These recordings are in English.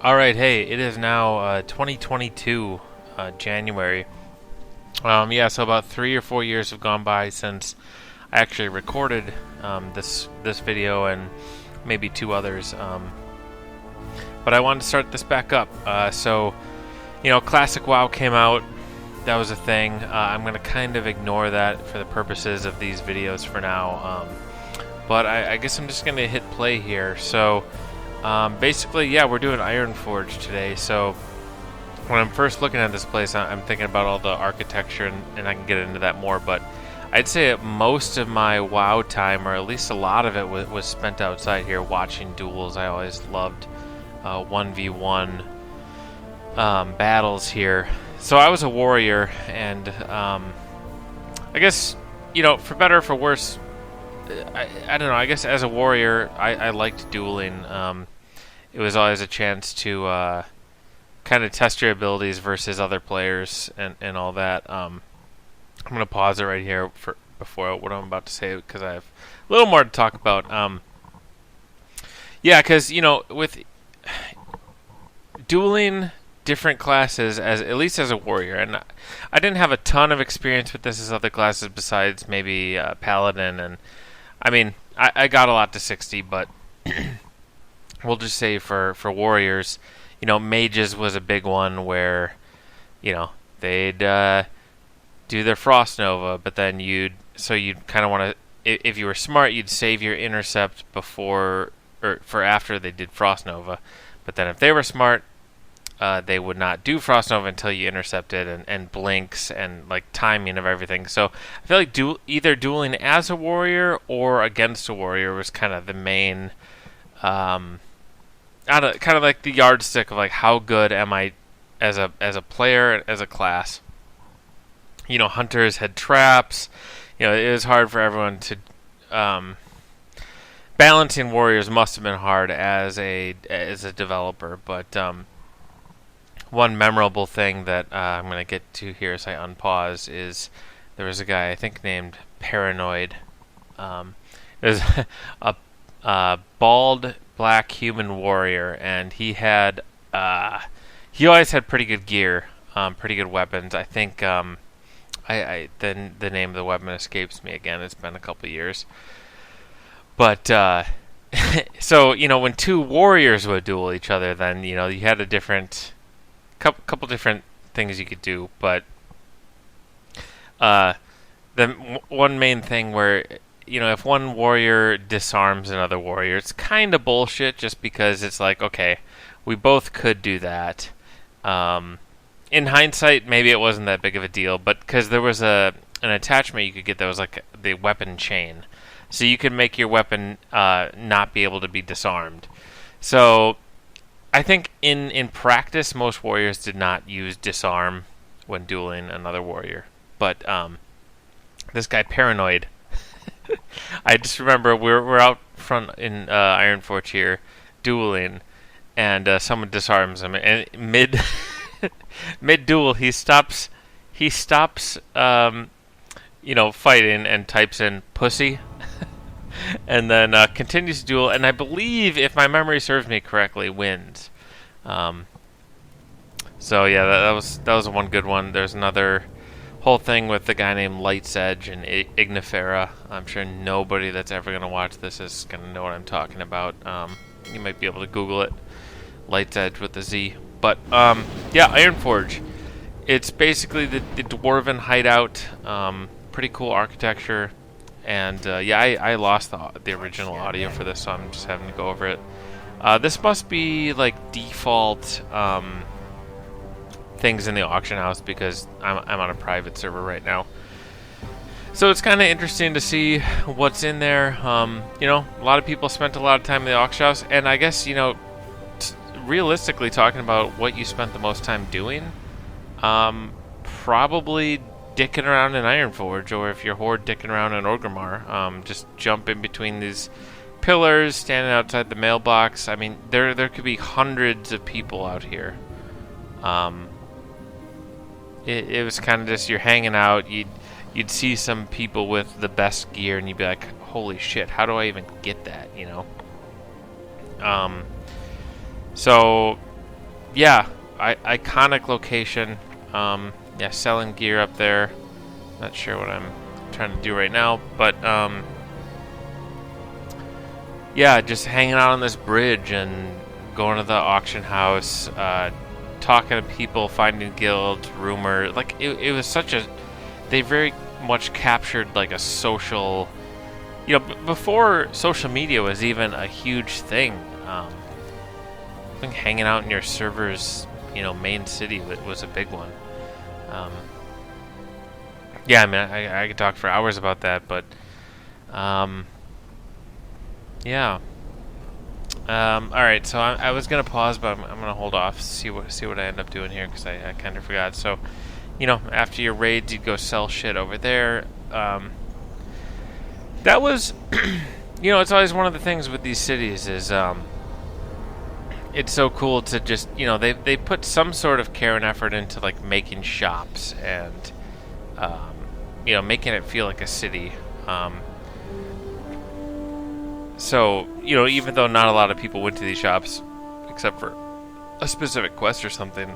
Alright, hey, it is now 2022, January. Yeah, so about 3 or 4 years have gone by since I actually recorded this video and maybe two others. But I wanted to start this back up. Classic WoW came out. That was a thing. I'm going to kind of ignore that for the purposes of these videos for now. But I guess I'm just going to hit play here. So, basically, yeah, we're doing Ironforge today. So, when I'm first looking at this place, I'm thinking about all the architecture, and I can get into that more. But I'd say most of my WoW time, or at least a lot of it, was spent outside here watching duels. I always loved 1v1 battles here. So I was a warrior, and I guess, for better or for worse, I don't know. I guess as a warrior, I liked dueling. It was always a chance to kind of test your abilities versus other players and all that. I'm going to pause it right here before what I'm about to say because I have a little more to talk about. Yeah, because, with dueling different classes, at least as a warrior, and I didn't have a ton of experience with this as other classes besides maybe Paladin, and I mean, I got a lot to 60, but we'll just say for warriors, mages was a big one where, they'd do their Frost Nova, but then you'd kind of want to, if you were smart, you'd save your intercept before or for after they did Frost Nova, but then if they were smart, they would not do Frost Nova until you intercepted and blinks and like timing of everything. So I feel like either dueling as a warrior or against a warrior was kind of the main, kind of like the yardstick of like how good am I as a player, as a class. Hunters had traps. It was hard for everyone to. Balancing warriors must have been hard as a developer, but one memorable thing that I'm going to get to here as I unpause is there was a guy I think named Paranoid. It was a bald black human warrior, and he always had pretty good gear, pretty good weapons. I think the name of the weapon escapes me again. It's been a couple years, but so when two warriors would duel each other, then you had a different. Couple different things you could do, but the one main thing where if one warrior disarms another warrior, it's kind of bullshit. Just because it's like, okay, we both could do that. In hindsight, maybe it wasn't that big of a deal, but because there was an attachment you could get that was like the weapon chain, so you could make your weapon not be able to be disarmed. So I think in practice, most warriors did not use disarm when dueling another warrior. But this guy, Paranoid, I just remember we're out front in Ironforge here, dueling, and someone disarms him, and mid duel he stops fighting and types in pussy. And then continues to duel, and I believe, if my memory serves me correctly, wins. So yeah, that was one good one. There's another whole thing with the guy named Light's Edge and Ignifera. I'm sure nobody that's ever going to watch this is going to know what I'm talking about. You might be able to Google it. Light's Edge with a Z. But yeah, Ironforge. It's basically the dwarven hideout. Pretty cool architecture. And yeah, I lost the original audio for this, so I'm just having to go over it. This must be like default things in the auction house because I'm on a private server right now. So it's kind of interesting to see what's in there. A lot of people spent a lot of time in the auction house, and I guess realistically talking about what you spent the most time doing, probably dicking around in Ironforge, or if you're Horde, dicking around in Orgrimmar. Just jump in between these pillars, standing outside the mailbox. I mean, there could be hundreds of people out here. It was kind of just, you're hanging out, you'd see some people with the best gear, and you'd be like, holy shit, how do I even get that, So yeah, iconic location. Yeah, selling gear up there. Not sure what I'm trying to do right now, but yeah, just hanging out on this bridge and going to the auction house, talking to people, finding guilds, rumors. Like it was such a. They very much captured like a social. Before social media was even a huge thing. I think hanging out in your server's, main city was a big one. Yeah, I mean, I could talk for hours about that, but yeah. All right, so I was gonna pause, but I'm gonna hold off, see what I end up doing here, because I kind of forgot. So, after your raids, you'd go sell shit over there. That was, it's always one of the things with these cities is it's so cool to just, they put some sort of care and effort into like making shops and making it feel like a city. So, even though not a lot of people went to these shops, except for a specific quest or something,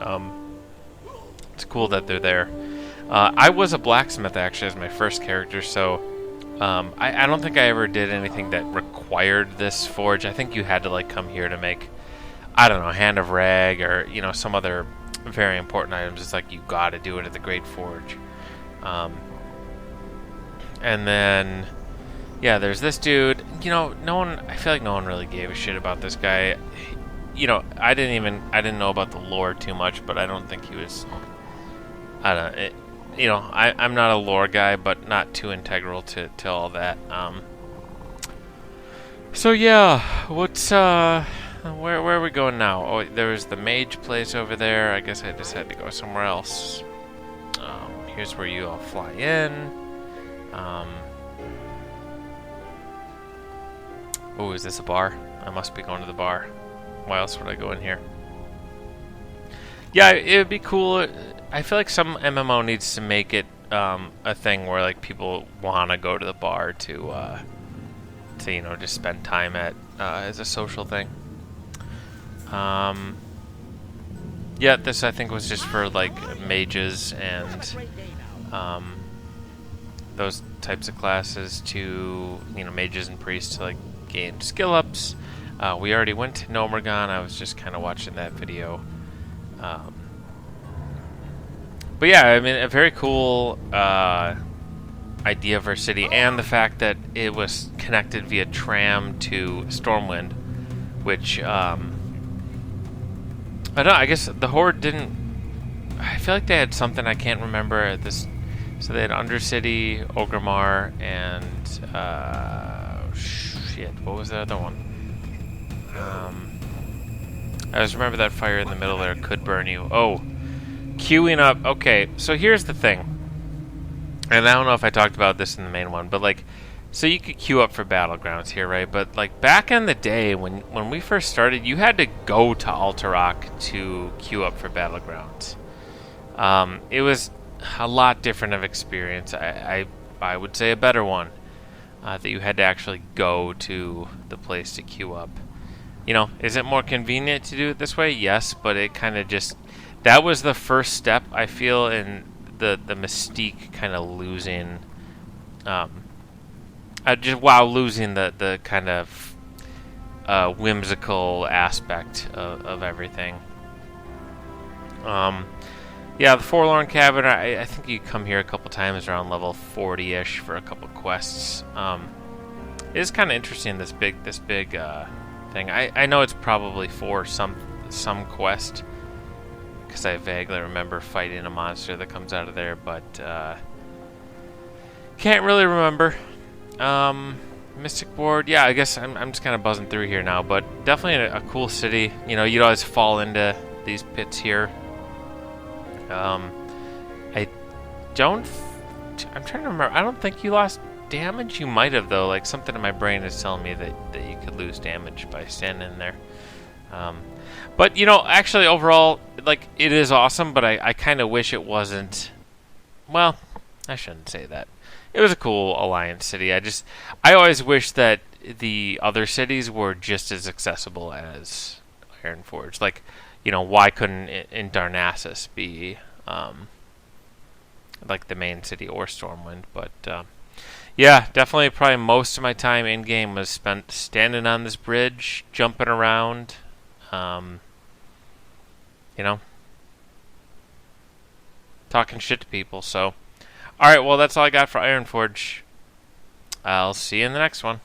it's cool that they're there. I was a blacksmith, actually, as my first character, so I don't think I ever did anything that required this forge. I think you had to, like, come here to make, I don't know, Hand of Rag or, some other very important items. It's like you gotta do it at the Great Forge. And then... yeah, there's this dude. I feel like no one really gave a shit about this guy. I didn't know about the lore too much, but I don't think he was. I don't know. I'm not a lore guy, but not too integral to all that. So yeah, what's where are we going now? Oh, there was the mage place over there. I guess I just had to go somewhere else. Here's where you all fly in. Oh, is this a bar? I must be going to the bar. Why else would I go in here? Yeah, it would be cool. I feel like some MMO needs to make it a thing where like people want to go to the bar to just spend time at as a social thing. Yeah, this I think was just for like mages and those types of classes to mages and priests to like gain skill ups. We already went to Nomergon. I was just kind of watching that video. But yeah, I mean, a very cool idea for a city, and the fact that it was connected via tram to Stormwind, which I don't know, I guess the Horde didn't. I feel like they had something I can't remember. So they had Undercity, Orgrimmar, and shit, what was the other one? I just remember that fire in the middle there could burn you. Oh, queuing up. Okay, so here's the thing. And I don't know if I talked about this in the main one, but like, so you could queue up for Battlegrounds here, right? But like back in the day when we first started, you had to go to Alterac to queue up for Battlegrounds. It was a lot different of experience. I would say a better one. That you had to actually go to the place to queue up. Is it more convenient to do it this way? Yes, but it kind of just... that was the first step, I feel, in the mystique kind of losing... losing the kind of whimsical aspect of everything. Yeah, the Forlorn Cabin, I think you come here a couple times around level 40-ish for a couple quests. It is kind of interesting, this big thing. I know it's probably for some quest, because I vaguely remember fighting a monster that comes out of there, but can't really remember. Mystic Ward, yeah, I guess I'm just kind of buzzing through here now, but definitely a cool city. You'd always fall into these pits here. I'm trying to remember. I don't think you lost damage. You might have, though. Like, something in my brain is telling me that you could lose damage by standing in there. But, actually, overall, like, it is awesome, but I kind of wish it wasn't... well, I shouldn't say that. It was a cool Alliance city. I always wish that the other cities were just as accessible as Ironforge. Like, why couldn't in Darnassus be like the main city or Stormwind? But yeah, definitely probably most of my time in game was spent standing on this bridge, jumping around, um, you know, talking shit to people. So, all right, well, that's all I got for Ironforge. I'll see you in the next one.